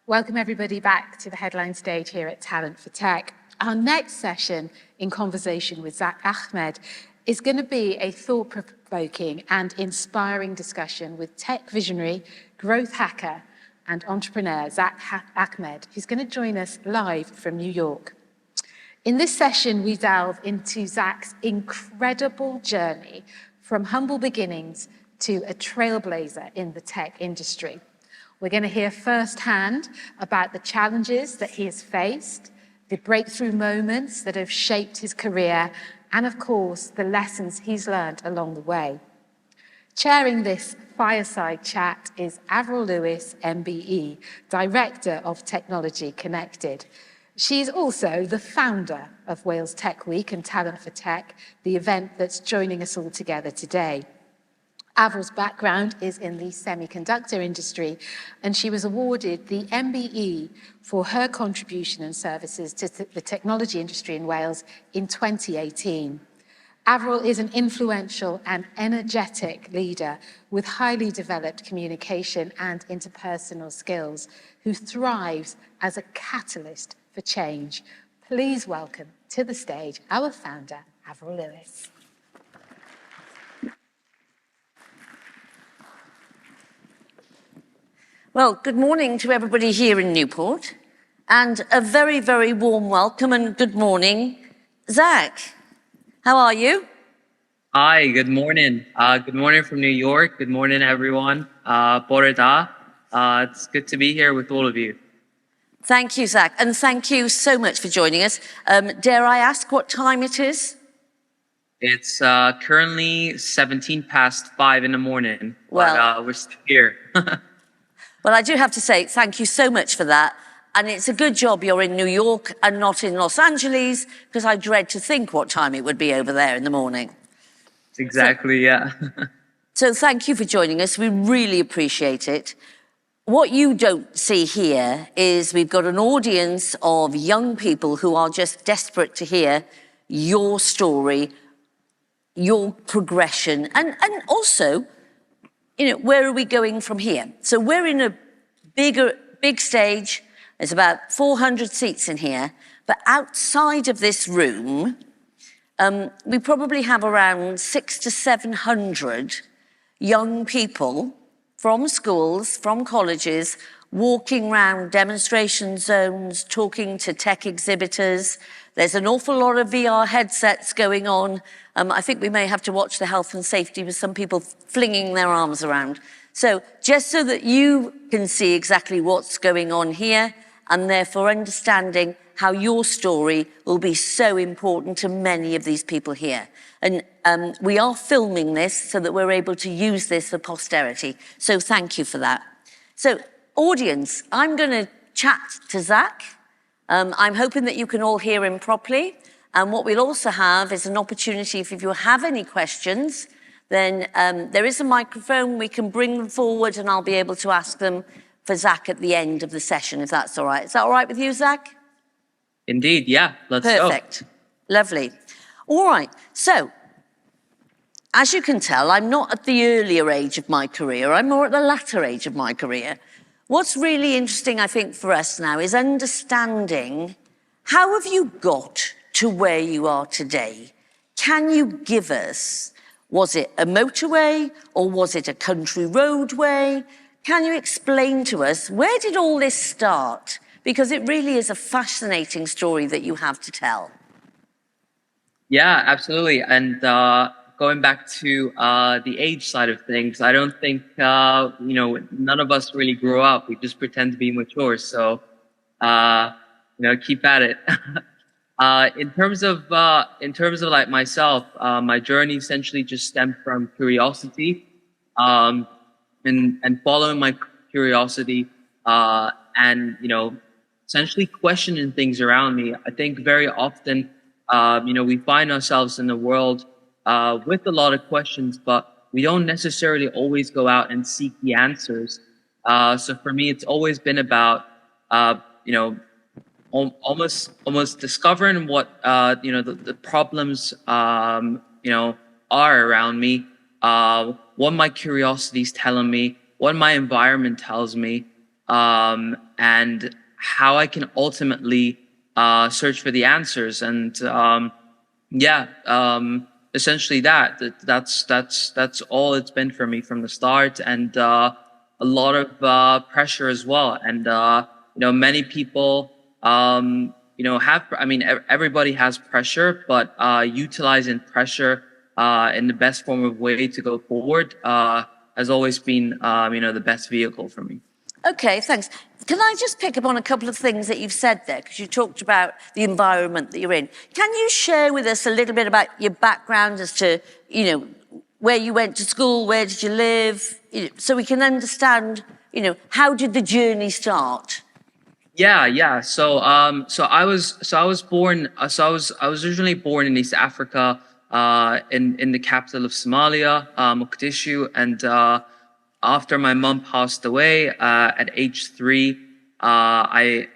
Welcome everybody back to the headline stage here at Talent for Tech. Our next session in conversation with Zack Ahmed is going to be a thought-provoking and inspiring discussion with tech visionary, growth hacker, and entrepreneur Zack Ahmed, who's going to join us live from New York. In this session, we delve into Zack's incredible journey from humble beginnings to a trailblazer in the tech industry. We're going to hear firsthand about the challenges that he has faced, the breakthrough moments that have shaped his career, and of course, the lessons he's learned along the way. Chairing this fireside chat is Avril Lewis, MBE, Director of Technology Connected. She's also the founder of Wales Tech Week and Talent for Tech, the event that's joining us all together today. Avril's background is in the semiconductor industry, and she was awarded the MBE for her contribution and services to the technology industry in Wales in 2018. Avril is an influential and energetic leader with highly developed communication and interpersonal skills who thrives as a catalyst for change. Please welcome to the stage our founder, Avril Lewis. Well, good morning to everybody here in Newport, and a very, very warm welcome and good morning. Zack, how are you? Hi, good morning. Good morning from New York. Good morning, everyone. Boreda. It's good to be here with all of you. Thank you, Zack, and thank you so much for joining us. Dare I ask what time it is? It's currently 5:17 in the morning, but we're still here. Well, I do have to say thank you so much for that. And it's a good job you're in New York and not in Los Angeles, because I dread to think what time it would be over there in the morning. Exactly, yeah. So thank you for joining us. We really appreciate it. What you don't see here is we've got an audience of young people who are just desperate to hear your story, your progression, and also, where are we going from here? So we're in a big stage. There's about 400 seats in here. But outside of this room, we probably have around 600 to 700 young people from schools, from colleges, walking around demonstration zones, talking to tech exhibitors. There's an awful lot of VR headsets going on. I think we may have to watch the health and safety with some people flinging their arms around. So just so that you can see exactly what's going on here, and therefore understanding how your story will be so important to many of these people here. And we are filming this so that we're able to use this for posterity. So thank you for that. So audience, I'm going to chat to Zack. I'm hoping that you can all hear him properly. And what we'll also have is an opportunity, if you have any questions, then there is a microphone. We can bring them forward and I'll be able to ask them for Zack at the end of the session, if that's all right. Is that all right with you, Zack? Indeed, yeah. Let's go. Perfect. Lovely. All right. So, as you can tell, I'm not at the earlier age of my career. I'm more at the latter age of my career. What's really interesting, I think, for us now is understanding how have you got to where you are today? Can you give us, was it a motorway or was it a country roadway? Can you explain to us, where did all this start? Because it really is a fascinating story that you have to tell. Yeah, absolutely. And going back to the age side of things, I don't think, none of us really grew up. We just pretend to be mature. So, keep at it. In terms of like myself, my journey essentially just stemmed from curiosity, and following my curiosity, and, essentially questioning things around me. I think very often, we find ourselves in the world, with a lot of questions, but we don't necessarily always go out and seek the answers. So for me, it's always been about, almost discovering what the problems are around me, what my curiosity is telling me, what my environment tells me, and how I can ultimately search for the answers. And essentially that's all it's been for me from the start, and a lot of pressure as well. And many people everybody has pressure, but utilizing pressure in the best form of way to go forward has always been the best vehicle for me. Okay, thanks. Can I just pick up on a couple of things that you've said there? Because you talked about the environment that you're in. Can you share with us a little bit about your background as to, where you went to school, where did you live, so we can understand, how did the journey start? Yeah. So I was originally born in East Africa, in the capital of Somalia, Mogadishu, and after my mom passed away at age 3, I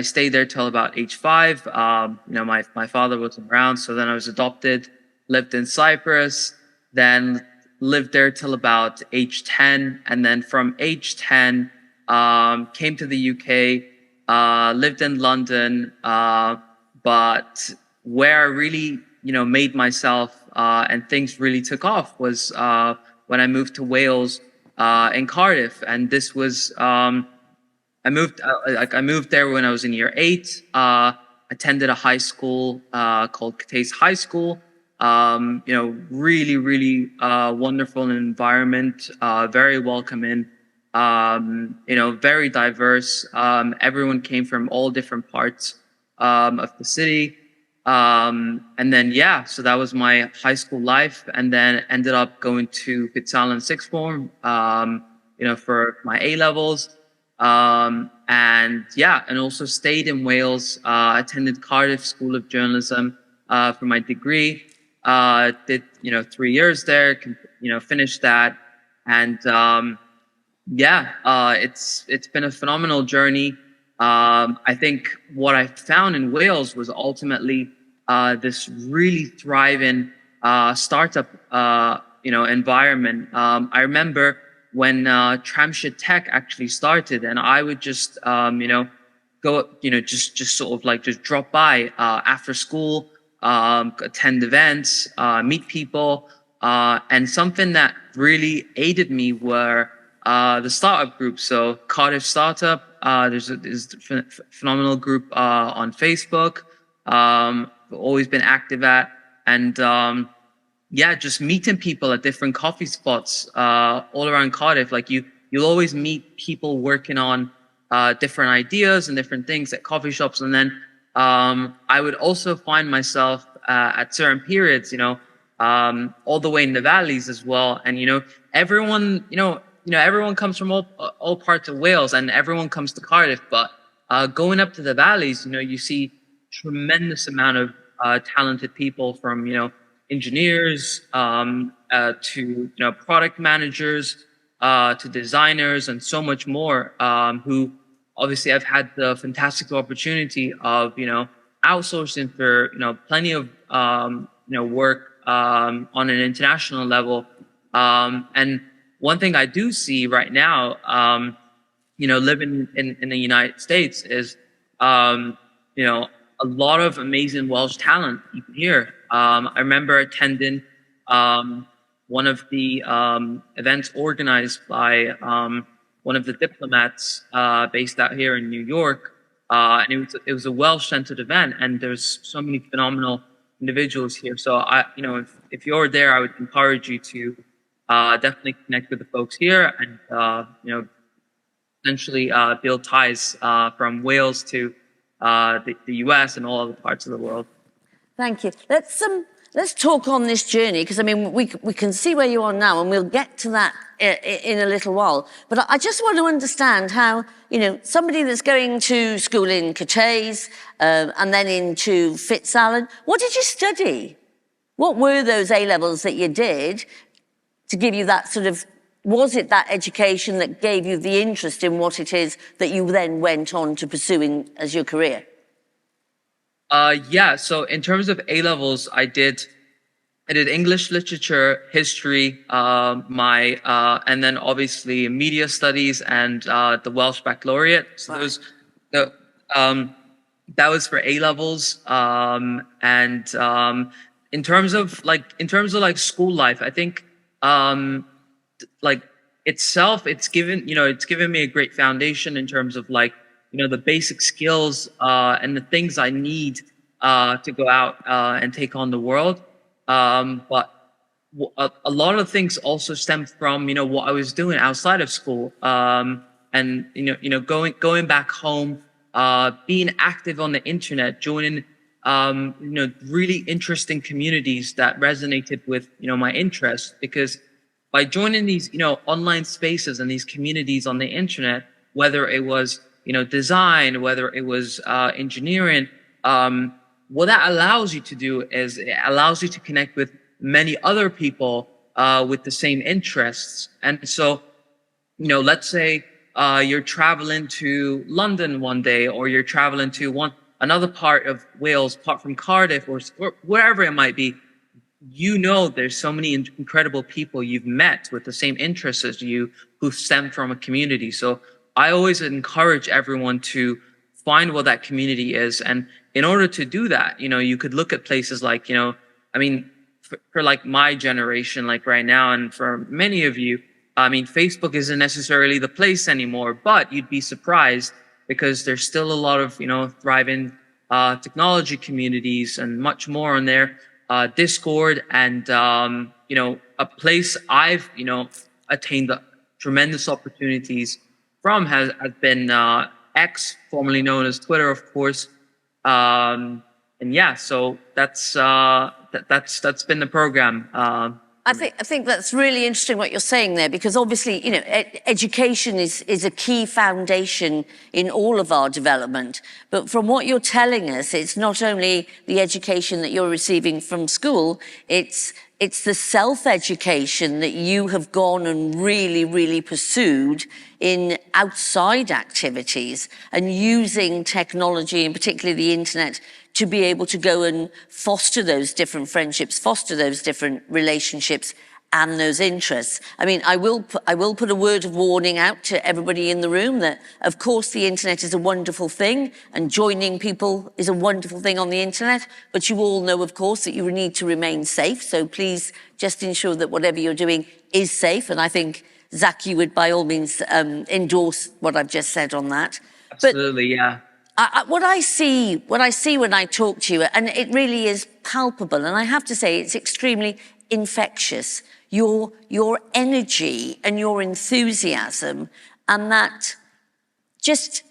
stayed there till about age 5. My father wasn't around, so then I was adopted, lived in Cyprus, then lived there till about age 10, and then from age 10 came to the UK, lived in London, but where I really made myself and things really took off was when I moved to Wales in Cardiff. And this was I moved there when I was in year 8. Attended a high school called cultivates High School. Really wonderful environment, very welcoming, very diverse. Everyone came from all different parts of the city. And then, so that was my high school life, and then ended up going to Pitzal in sixth form, for my A levels. And also stayed in Wales, attended Cardiff School of Journalism, for my degree, did, 3 years there, finished that. And, it's been a phenomenal journey. I think what I found in Wales was ultimately this really thriving startup environment. I remember when Tramshit Tech actually started, and I would just go just sort of like just drop by after school, attend events, meet people, and something that really aided me were the startup group. So Cardiff Startup, there's a phenomenal group on Facebook. Always been active at, and just meeting people at different coffee spots all around Cardiff. Like you'll always meet people working on different ideas and different things at coffee shops. And then I would also find myself at certain periods, all the way in the valleys as well. And everyone, everyone comes from all parts of Wales, and everyone comes to Cardiff. But going up to the valleys, you see tremendous amount of talented people, from engineers to product managers to designers, and so much more, who obviously I've had the fantastic opportunity of outsourcing for plenty of work on an international level. And one thing I do see right now, living in the United States, is a lot of amazing Welsh talent even here. I remember attending one of the events organized by one of the diplomats based out here in New York, and it was a Welsh-centered event, and there's so many phenomenal individuals here. So if you're there, I would encourage you to definitely connect with the folks here, and essentially build ties from Wales to the US and all other parts of the world. Thank you. Let's talk on this journey, because we can see where you are now, and we'll get to that in a little while. But I just want to understand how somebody that's going to school in cultivates and then into Fitzallen. What did you study? What were those A levels that you did to give you that sort of? Was it that education that gave you the interest in what it is that you then went on to pursuing as your career? So in terms of A levels, I did I did English literature, history, and then obviously media studies and the Welsh Baccalaureate. So the, um, that was for A levels. In terms of school life, I think like itself, it's given me a great foundation in terms of the basic skills and the things I need to go out and take on the world. But a lot of things also stem from what I was doing outside of school, and going back home, being active on the internet, joining really interesting communities that resonated with my interests. Because by joining these online spaces and these communities on the internet, whether it was design, whether it was engineering, what that allows you to do is it allows you to connect with many other people with the same interests. And so, let's say you're traveling to London one day, or you're traveling to another part of Wales, apart from Cardiff, or wherever it might be. There's so many incredible people you've met with the same interests as you, who stem from a community. So I always encourage everyone to find what that community is. And in order to do that, you could look at places like, for like my generation, like right now, and for many of you, Facebook isn't necessarily the place anymore, but you'd be surprised, because there's still a lot of, thriving technology communities and much more on there. Discord, and a place I've attained the tremendous opportunities from has been X, formerly known as Twitter, of course. And yeah, so that's been the program. I think that's really interesting what you're saying there, because obviously, education is a key foundation in all of our development. But from what you're telling us, it's not only the education that you're receiving from school, it's the self-education that you have gone and really, really pursued in outside activities, and using technology, and particularly the internet, to be able to go and foster those different friendships, foster those different relationships and those interests. I will put a word of warning out to everybody in the room that, of course, the internet is a wonderful thing, and joining people is a wonderful thing on the internet, but you all know, of course, that you need to remain safe. So please just ensure that whatever you're doing is safe. And I think, Zack, you would by all means endorse what I've just said on that. Absolutely, yeah. What I see when I talk to you, and it really is palpable, and I have to say it's extremely infectious, your energy and your enthusiasm, and that just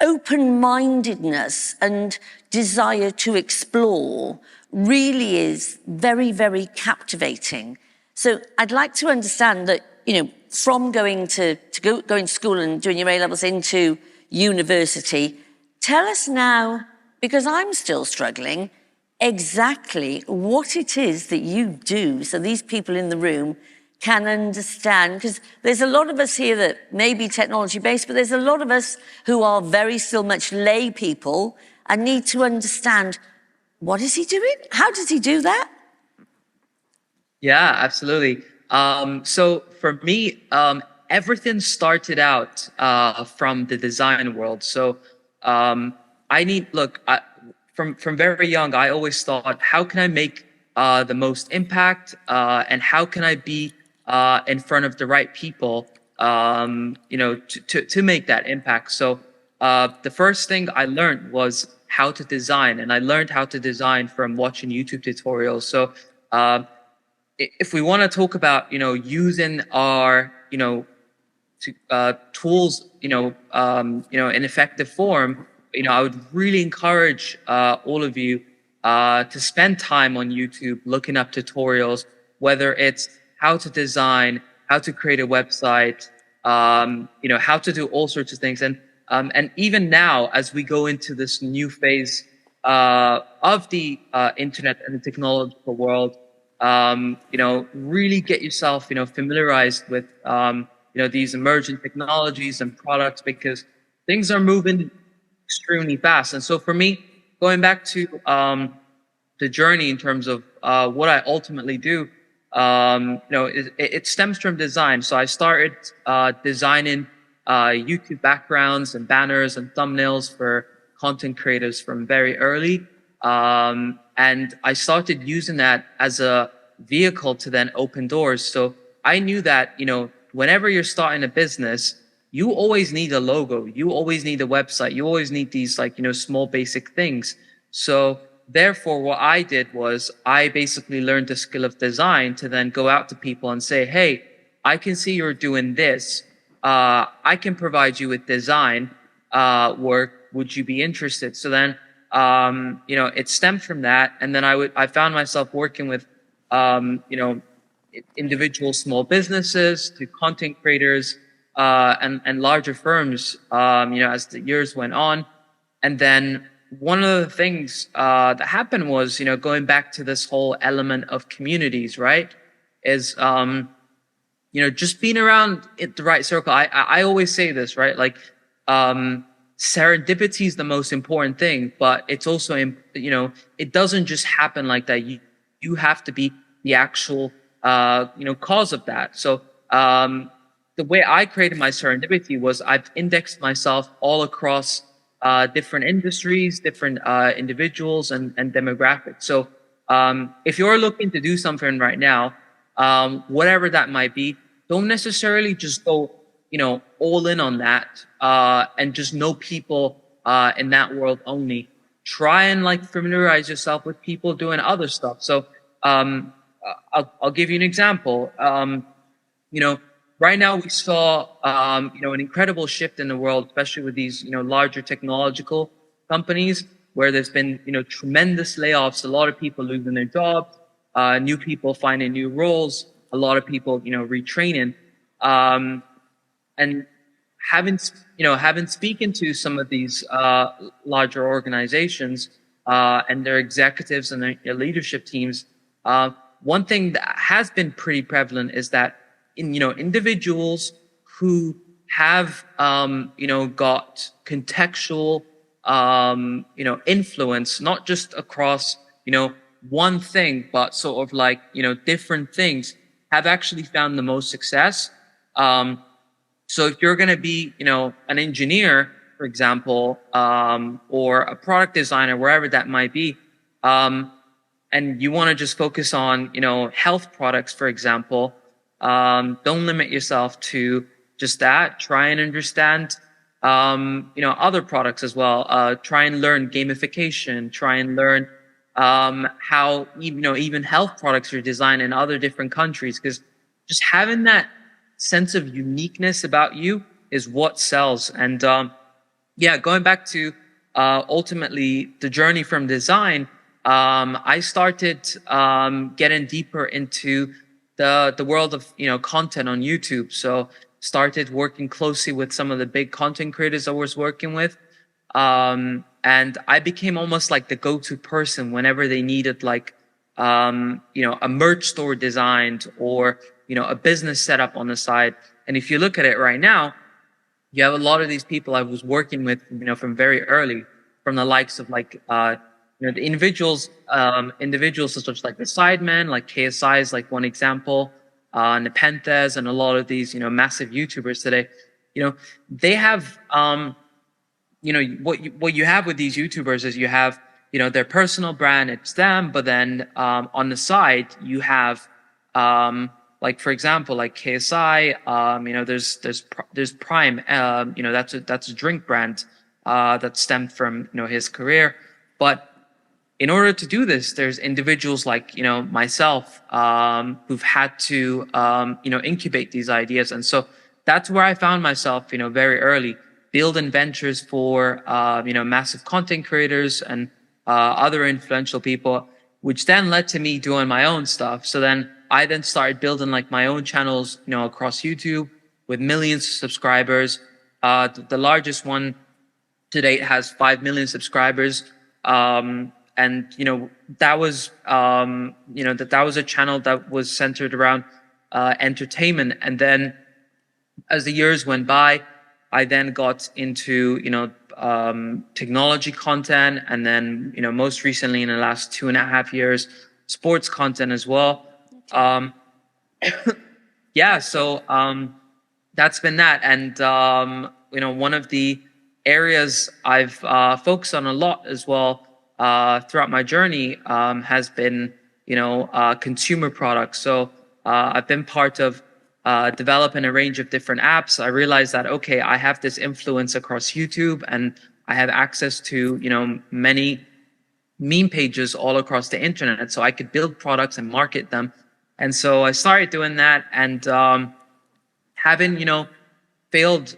open-mindedness and desire to explore really is very, very captivating. So I'd like to understand that, from going to school and doing your A-levels into university, tell us now, because I'm still struggling, exactly what it is that you do, so these people in the room can understand. Because there's a lot of us here that may be technology-based, but there's a lot of us who are very still much lay people and need to understand, what is he doing? How does he do that? Yeah, absolutely. So for me, everything started out from the design world. So from very young, I always thought, how can I make the most impact, and how can I be in front of the right people, to make that impact. So the first thing I learned was how to design, and I learned how to design from watching YouTube tutorials. So if we want to talk about using our tools in effective form, I would really encourage all of you to spend time on YouTube looking up tutorials, whether it's how to design, how to create a website, how to do all sorts of things. And even now, as we go into this new phase of the internet and the technological world, really get yourself, familiarized with, these emerging technologies and products, because things are moving extremely fast. And so for me, going back to the journey in terms of what I ultimately do, it stems from design. So I started designing YouTube backgrounds and banners and thumbnails for content creators from very early. And I started using that as a vehicle to then open doors. So I knew that, whenever you're starting a business, you always need a logo. You always need a website. You always need these small basic things. So therefore, what I did was I basically learned the skill of design to then go out to people and say, hey, I can see you're doing this. I can provide you with design work. Would you be interested? So then, it stemmed from that. And then I found myself working with, individual small businesses to content creators, and larger firms, as the years went on. And then one of the things that happened was, going back to this whole element of communities, right? Is, just being around the right circle. I always say this, right? Like, serendipity is the most important thing, but it's also, it doesn't just happen like that. You have to be the actual, cause of that. So, the way I created my serendipity was I've indexed myself all across different industries, different individuals and demographics. So if you're looking to do something right now, whatever that might be, don't necessarily just go, all in on that and just know people in that world only. Try and familiarize yourself with people doing other stuff. So I'll give you an example. Right now we saw, an incredible shift in the world, especially with these, larger technological companies where there's been, tremendous layoffs, a lot of people losing their jobs, new people finding new roles, a lot of people, retraining, and having speaking to some of these, larger organizations, and their executives and their leadership teams, one thing that has been pretty prevalent is that individuals who have, got contextual, influence, not just across, one thing, but sort of different things, have actually found the most success. So if you're going to be, an engineer, for example, or a product designer, wherever that might be, and you want to just focus on, health products, for example, don't limit yourself to just that. Try and understand, other products as well. Try and learn gamification. Try and learn how even health products are designed in other different countries. Because just having that sense of uniqueness about you is what sells. And going back to ultimately the journey from design, I started getting deeper into the world of content on YouTube. So started working closely with some of the big content creators I was working with, and I became almost like the go-to person whenever they needed a merch store designed or a business set up on the side. And if you look at it right now, you have a lot of these people I was working with from very early, from the likes of the individuals such as the Sidemen, like KSI is one example, Nepenthes, and a lot of these, massive YouTubers today. They have, what you have with these YouTubers is you have, their personal brand, it's them, but then on the side you have, for example, KSI, there's Prime, that's a drink brand that stemmed from his career, but in order to do this, there's individuals like, myself, who've had to, incubate these ideas. And so that's where I found myself, very early, building ventures for, massive content creators and other influential people, which then led to me doing my own stuff. So then I then started building my own channels, across YouTube with millions of subscribers. The largest one to date has 5 million subscribers. And that was that was a channel that was centered around entertainment. And then as the years went by, I then got into technology content, and then most recently in the last 2.5 years, sports content as well. Yeah, so that's been that. And, one of the areas I've focused on a lot as well throughout my journey has been, consumer products. So I've been part of developing a range of different apps. I realized that, okay, I have this influence across YouTube, and I have access to, many meme pages all across the internet. So I could build products and market them. And so I started doing that, and having, failed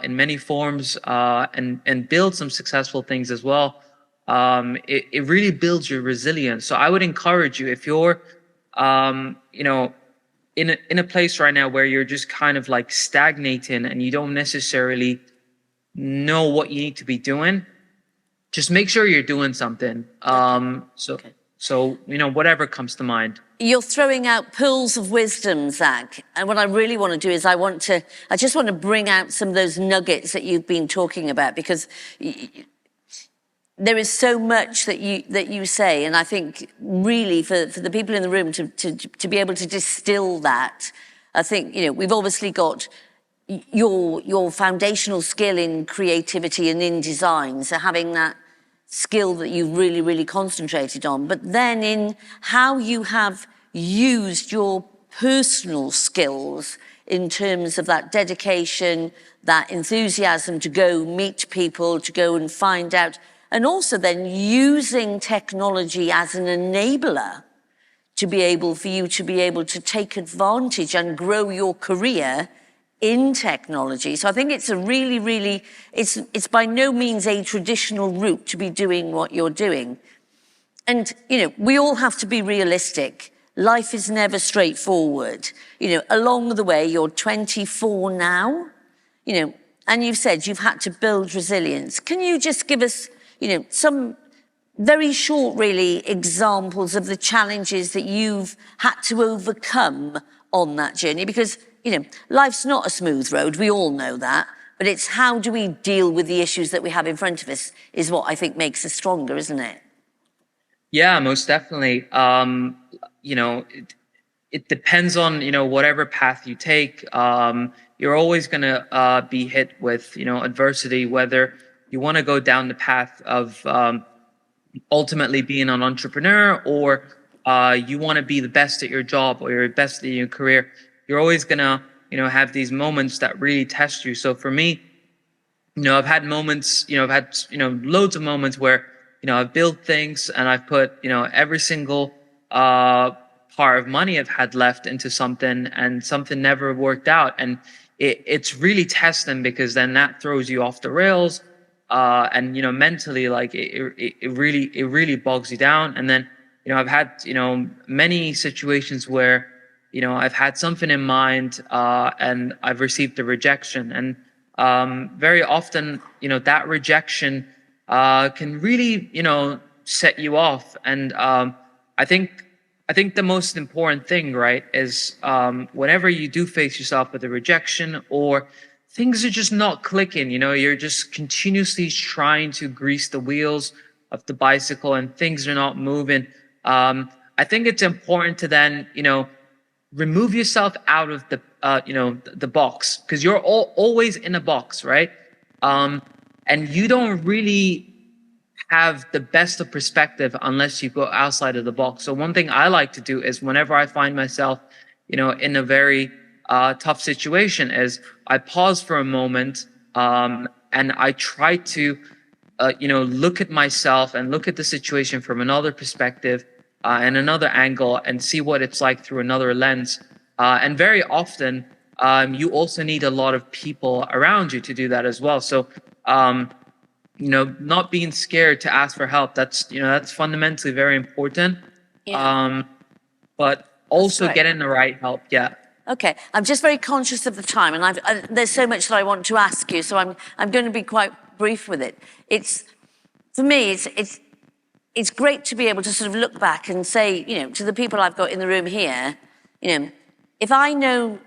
in many forms and build some successful things as well, it really builds your resilience. So I would encourage you, if you're, in a place right now where you're just kind of like stagnating and you don't necessarily know what you need to be doing, just make sure you're doing something. So, whatever comes to mind. You're throwing out pearls of wisdom, Zack. And what I really want to do is I just want to bring out some of those nuggets that you've been talking about, because there is so much that you say. And I think really for the people in the room to be able to distill that, I think, we've obviously got your foundational skill in creativity and in design. So having that skill that you've really, really concentrated on, but then in how you have used your personal skills in terms of that dedication, that enthusiasm to go meet people, to go and find out, and also then using technology as an enabler for you to be able to take advantage and grow your career in technology. So I think it's a really, really, it's by no means a traditional route to be doing what you're doing. And, we all have to be realistic. Life is never straightforward. Along the way, you're 24 now, and you've said you've had to build resilience. Can you just give us, some very short, really, examples of the challenges that you've had to overcome on that journey? Because life's not a smooth road, we all know that, but it's how do we deal with the issues that we have in front of us is what I think makes us stronger, isn't it? Yeah, most definitely. It depends on, whatever path you take. You're always going to be hit with, adversity, whether you want to go down the path of ultimately being an entrepreneur, or you want to be the best at your job or you're best at your career. You're always gonna, have these moments that really test you. So for me, I've had moments, I've had, loads of moments where, I've built things and I've put, every single part of money I've had left into something, and something never worked out. And it's really testing, because then that throws you off the rails. And, mentally, like it really bogs you down. And then, I've had, many situations where, I've had something in mind, and I've received a rejection. And very often, that rejection can really, set you off. And I think the most important thing, right, is whenever you do face yourself with a rejection, or things are just not clicking, you're just continuously trying to grease the wheels of the bicycle and things are not moving. I think it's important to then, remove yourself out of the box, because you're always in a box, right? And you don't really have the best of perspective unless you go outside of the box. So one thing I like to do is, whenever I find myself, in a very tough situation, is I pause for a moment, and I try to, look at myself and look at the situation from another perspective, and another angle, and see what it's like through another lens. And very often, you also need a lot of people around you to do that as well. So, not being scared to ask for help, that's fundamentally very important. Yeah. But also getting the right help. Yeah. Okay, I'm just very conscious of the time, and there's so much that I want to ask you, so I'm going to be quite brief with it. For me, it's great to be able to sort of look back and say, to the people I've got in the room here, if I knew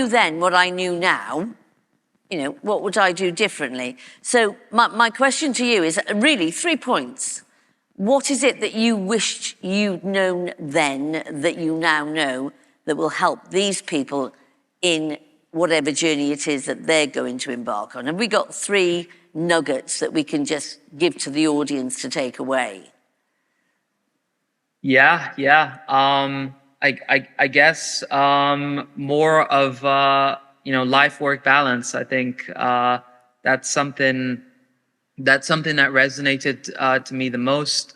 then what I knew now, what would I do differently? So my question to you is really 3 points. What is it that you wished you'd known then that you now know that will help these people in whatever journey it is that they're going to embark on? Have we got 3 nuggets that we can just give to the audience to take away? Yeah. I guess more of life-work balance. I think that's something that resonated to me the most,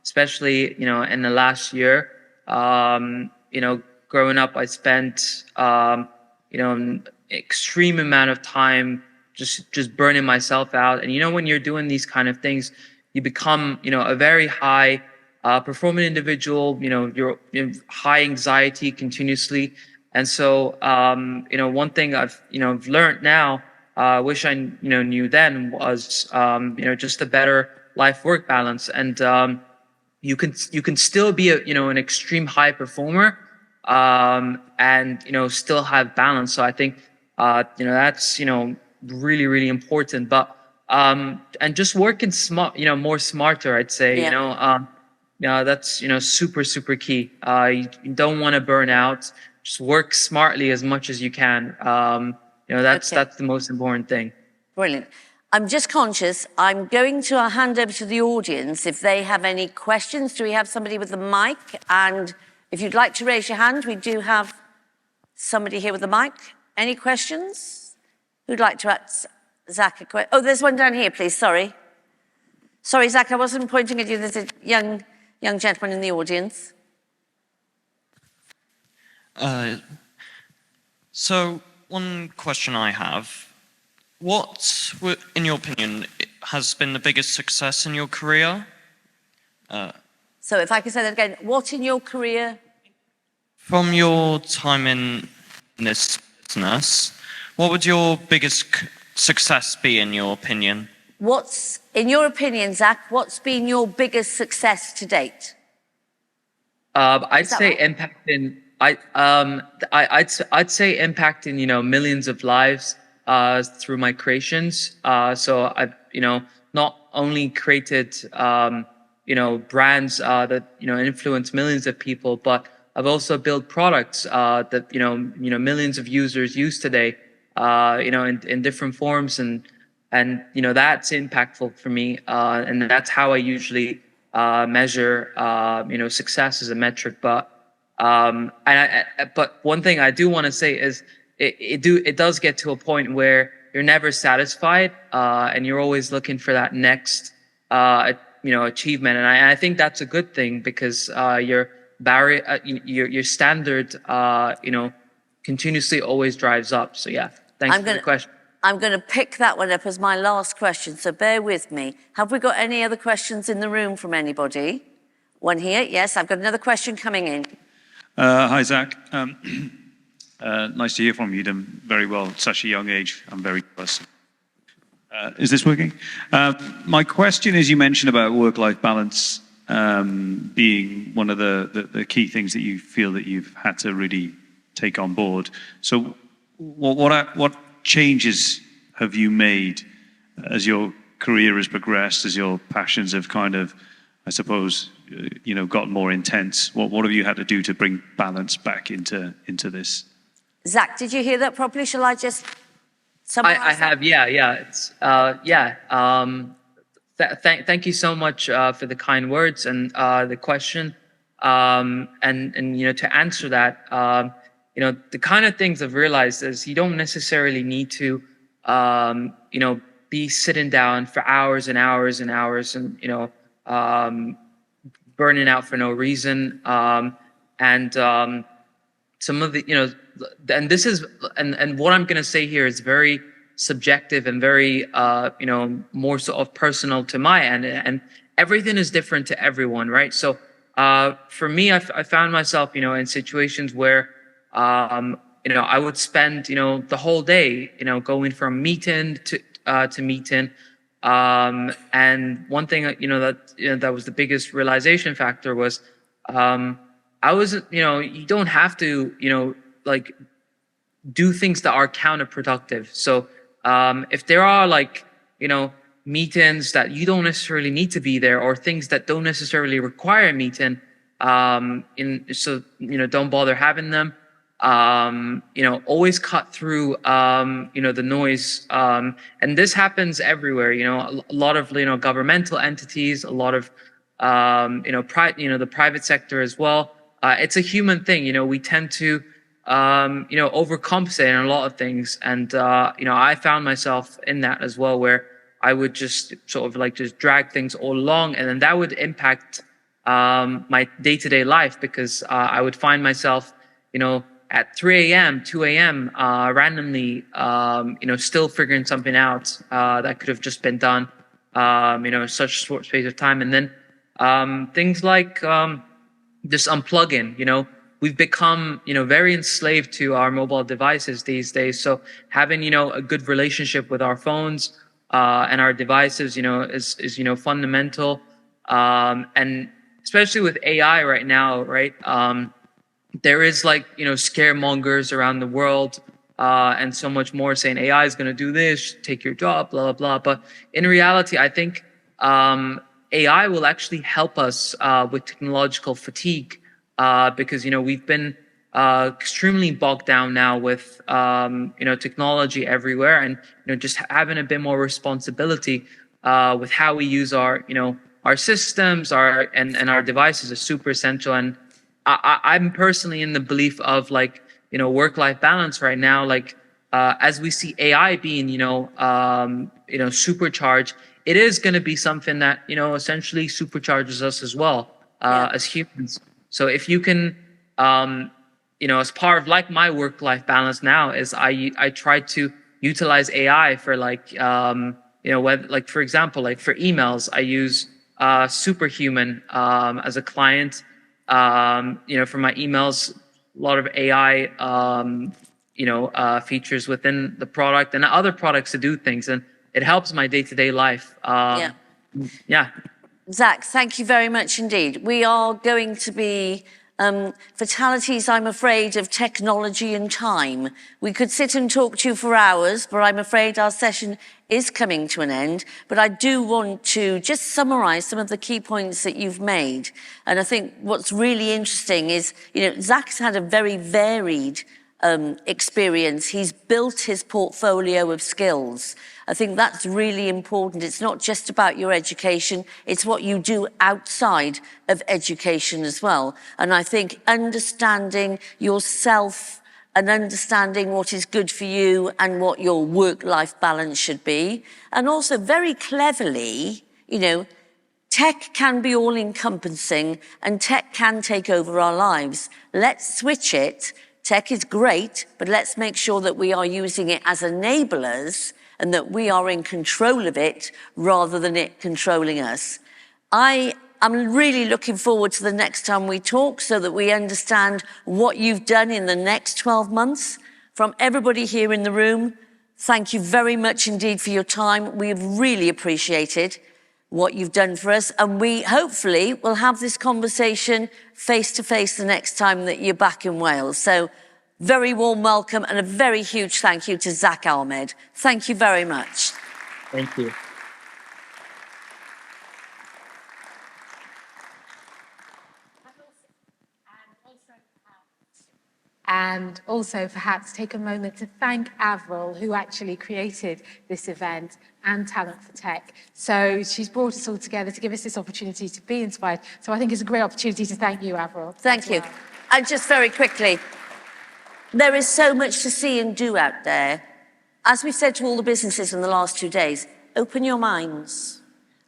especially in the last year. Growing up, I spent an extreme amount of time just burning myself out. And when you're doing these kind of things, you become a very high performing individual. You're high anxiety continuously. And so one thing I've learned now, wish I knew then, was just a better life-work balance. And you can still be an extreme high performer and still have balance. So I think that's really, really important. But and just working smart, more smarter, I'd say. That's super, super key. You don't want to burn out. Just work smartly as much as you can. That's the most important thing. Brilliant. I'm just conscious, I'm going to hand over to the audience if they have any questions. Do we have somebody with the mic? And if you'd like to raise your hand, we do have somebody here with the mic. Any questions? Who'd like to ask Zack a question? Oh, there's one down here, please. Sorry, Zack, I wasn't pointing at you. There's a young gentleman in the audience. So one question I have, what, in your opinion, has been the biggest success in your career? So if I could say that again, what in your career? From your time in this business, what would your biggest success be in your opinion? In your opinion, Zack, what's been your biggest success to date? I'd say impacting. I'd say impacting millions of lives through my creations. So I've not only created brands that influence millions of people, but I've also built products that millions of users use today. In different forms, and that's impactful for me, and that's how I usually measure success as a metric. But but one thing I do want to say is it does get to a point where you're never satisfied, and you're always looking for that next achievement, and I think that's a good thing, because your standard continuously always drives up. So yeah, thanks for the question. I'm going to pick that one up as my last question, so bear with me. Have we got any other questions in the room from anybody? One here, yes, I've got another question coming in. Hi, Zack. Nice to hear from you. You've done very well at such a young age. I'm very close. Is this working? My question is, you mentioned about work-life balance being one of the key things that you feel that you've had to really take on board. So what changes have you made as your career has progressed, as your passions have kind of, I suppose, got more intense? What have you had to do to bring balance back into this? Zack, did you hear that properly? Shall I just summarize? I have, yeah. It's thank you so much for the kind words and the question. And to answer that, the kind of things I've realized is you don't necessarily need to be sitting down for hours and hours and hours and burning out for no reason. And some of the and this is and what I'm going to say here is very subjective and very more sort of personal to my end, and everything is different to everyone, right? So for me, I found myself in situations where I would spend the whole day going from meeting to meeting, and one thing that was the biggest realization factor was I wasn't you don't have to like do things that are counterproductive. So if there are meetings that you don't necessarily need to be there, or things that don't necessarily require a meeting. So, don't bother having them. Always cut through, the noise. And this happens everywhere, a lot of, governmental entities, a lot of, the private sector as well. It's a human thing, we tend to, overcompensate in a lot of things. And, I found myself in that as well, where I would just sort of just drag things all along, and then that would impact, my day-to-day life, because, I would find myself, at 3 a.m., 2 a.m., randomly, still figuring something out, that could have just been done, in such a short space of time. And then, things like, just unplugging, we've become, very enslaved to our mobile devices these days. So having, a good relationship with our phones, and our devices, is fundamental. And especially with AI right now, right? There is scaremongers around the world, and so much more saying AI is going to do this, take your job, blah, blah, blah. But in reality, I think, AI will actually help us, with technological fatigue, because, we've been, extremely bogged down now with, technology everywhere, and, just having a bit more responsibility, with how we use our systems, and our devices is super essential. And I'm personally in the belief of work-life balance right now. As we see AI being, supercharged, it is going to be something that, essentially supercharges us as well, as humans. So if you can, as part of my work-life balance now is I try to utilize AI for for example, for emails, I use, Superhuman, as a client. For my emails, a lot of AI, features within the product and other products to do things, and it helps my day-to-day life. Yeah. Zack, thank you very much indeed. We are going to be fatalities, I'm afraid, of technology and time. We could sit and talk to you for hours, but I'm afraid our session is coming to an end. But I do want to just summarize some of the key points that you've made. And I think what's really interesting is, Zack's had a very varied experience. He's built his portfolio of skills. I think that's really important. It's not just about your education, it's what you do outside of education as well. And I think understanding yourself and understanding what is good for you and what your work-life balance should be. And also very cleverly, tech can be all-encompassing and tech can take over our lives. Let's switch it. Tech is great, but let's make sure that we are using it as enablers and that we are in control of it rather than it controlling us. I'm really looking forward to the next time we talk so that we understand what you've done in the next 12 months. From everybody here in the room, thank you very much indeed for your time. We've really appreciated what you've done for us, and we hopefully will have this conversation face to face the next time that you're back in Wales. So very warm welcome and a very huge thank you to Zack Ahmed. Thank you very much. Thank you. And also perhaps take a moment to thank Avril, who actually created this event, and Talent for Tech. So she's brought us all together to give us this opportunity to be inspired. So I think it's a great opportunity to thank you, Avril. Thank you. And just very quickly, there is so much to see and do out there. As we've said to all the businesses in the last 2 days, open your minds.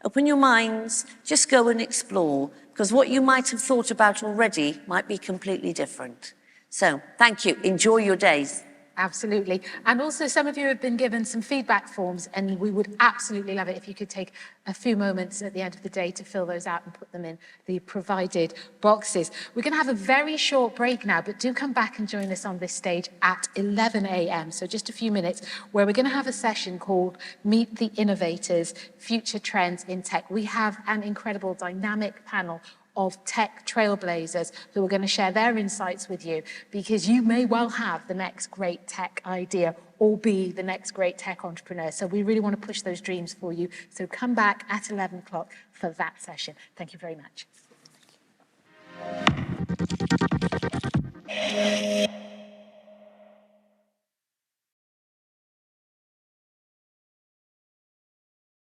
Open your minds, just go and explore, because what you might have thought about already might be completely different. So thank you. Enjoy your days. Absolutely. And also some of you have been given some feedback forms, and we would absolutely love it if you could take a few moments at the end of the day to fill those out and put them in the provided boxes. We're going to have a very short break now, but do come back and join us on this stage at 11 a.m. So just a few minutes, where we're going to have a session called Meet the Innovators, Future Trends in Tech. We have an incredible dynamic panel of tech trailblazers who are going to share their insights with you, because you may well have the next great tech idea or be the next great tech entrepreneur. So we really want to push those dreams for you. So come back at 11 o'clock for that session. Thank you very much.